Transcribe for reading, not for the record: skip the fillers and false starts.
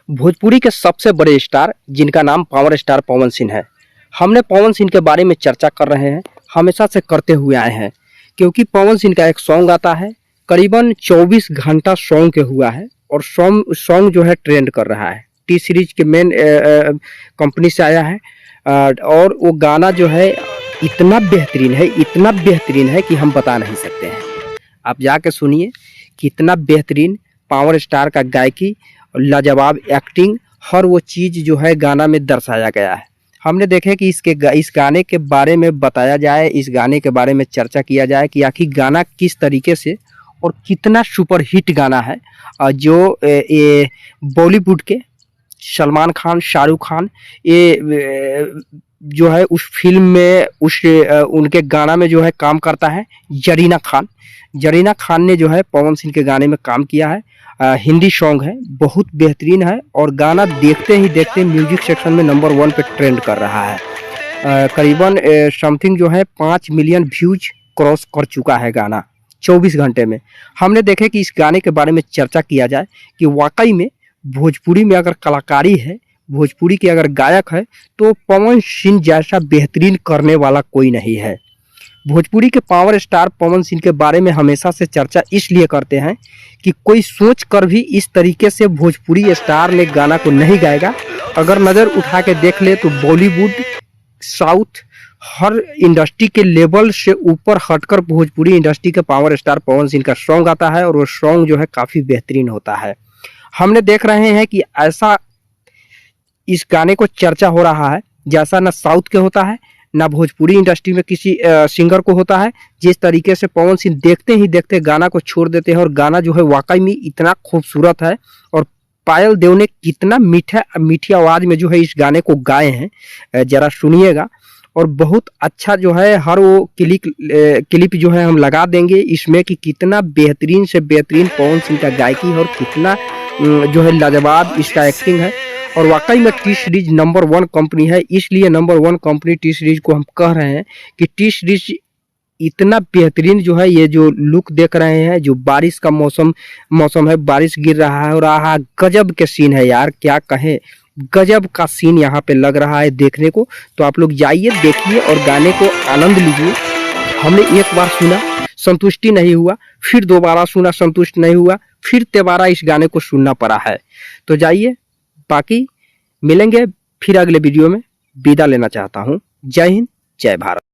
भोजपुरी के सबसे बड़े स्टार जिनका नाम पावर स्टार पवन सिंह है। हमने पवन सिंह के बारे में चर्चा कर रहे हैं, हमेशा से करते हुए आए हैं, क्योंकि पवन सिंह का एक सॉन्ग आता है, करीबन 24 घंटा सॉन्ग के हुआ है और सॉन्ग जो है ट्रेंड कर रहा है। टी सीरीज के मेन कंपनी से आया है और वो गाना जो है इतना बेहतरीन है कि हम बता नहीं सकते हैं। आप जाके सुनिए, कितना बेहतरीन पावर स्टार का गायकी, लाजवाब एक्टिंग, हर वो चीज़ जो है गाना में दर्शाया गया है। हमने देखे कि इस गाने के बारे में बताया जाए, इस गाने के बारे में चर्चा किया जाए कि आखिर गाना किस तरीके से और कितना सुपर हिट गाना है। जो ये बॉलीवुड के सलमान खान, शाहरुख खान ये जो है उस फिल्म में उनके गाना में जो है काम करता है जरीना खान ने जो है पवन सिंह के गाने में काम किया है। हिंदी सॉन्ग है, बहुत बेहतरीन है और गाना देखते ही देखते म्यूजिक सेक्शन में नंबर 1 पे ट्रेंड कर रहा है। करीबन समथिंग जो है 5 मिलियन व्यूज क्रॉस कर चुका है गाना 24 घंटे में। हमने देखे कि इस गाने के बारे में चर्चा किया जाए कि वाकई में भोजपुरी में अगर कलाकारी है, भोजपुरी के अगर गायक है, तो पवन सिंह जैसा बेहतरीन करने वाला कोई नहीं है। भोजपुरी के पावर स्टार पवन सिंह के बारे में हमेशा से चर्चा इसलिए करते हैं कि कोई सोच कर भी इस तरीके से भोजपुरी स्टार ने गाना को नहीं गाएगा। अगर नज़र उठा के देख ले तो बॉलीवुड, साउथ, हर इंडस्ट्री के लेवल से ऊपर हटकर भोजपुरी इंडस्ट्री के पावर स्टार पवन सिंह का सॉन्ग आता है और वो सॉन्ग जो है काफ़ी बेहतरीन होता है। हमने देख रहे हैं कि ऐसा इस गाने को चर्चा हो रहा है जैसा ना साउथ के होता है, ना भोजपुरी इंडस्ट्री में किसी सिंगर को होता है। जिस तरीके से पवन सिंह देखते ही देखते गाना को छोड़ देते हैं और गाना जो है वाकई में इतना खूबसूरत है। और पायल देव ने कितना मीठी आवाज़ में जो है इस गाने को गाए हैं, ज़रा सुनिएगा। और बहुत अच्छा जो है हर वो क्लिप जो है हम लगा देंगे इसमें कि कितना बेहतरीन से बेहतरीन पवन सिंह का गायकी है और कितना जो है लाजवाब इसका एक्टिंग है। और वाकई में टी सीरीज नंबर 1 कंपनी है, इसलिए नंबर 1 कंपनी टी सीरीज को हम कह रहे हैं कि टी सीरीज इतना बेहतरीन जो है, ये जो लुक देख रहे हैं, जो बारिश का मौसम है, बारिश गिर रहा है और आहा गजब के सीन है यार, क्या कहें, गजब का सीन यहाँ पे लग रहा है देखने को। तो आप लोग जाइए, देखिए और गाने को आनंद लीजिए। हमने एक बार सुना, संतुष्टि नहीं हुआ, फिर दोबारा सुना, संतुष्ट नहीं हुआ, फिर दोबारा इस गाने को सुनना पड़ा है। तो जाइए, बाकी मिलेंगे फिर अगले वीडियो में। विदा लेना चाहता हूँ। जय हिंद, जय भारत।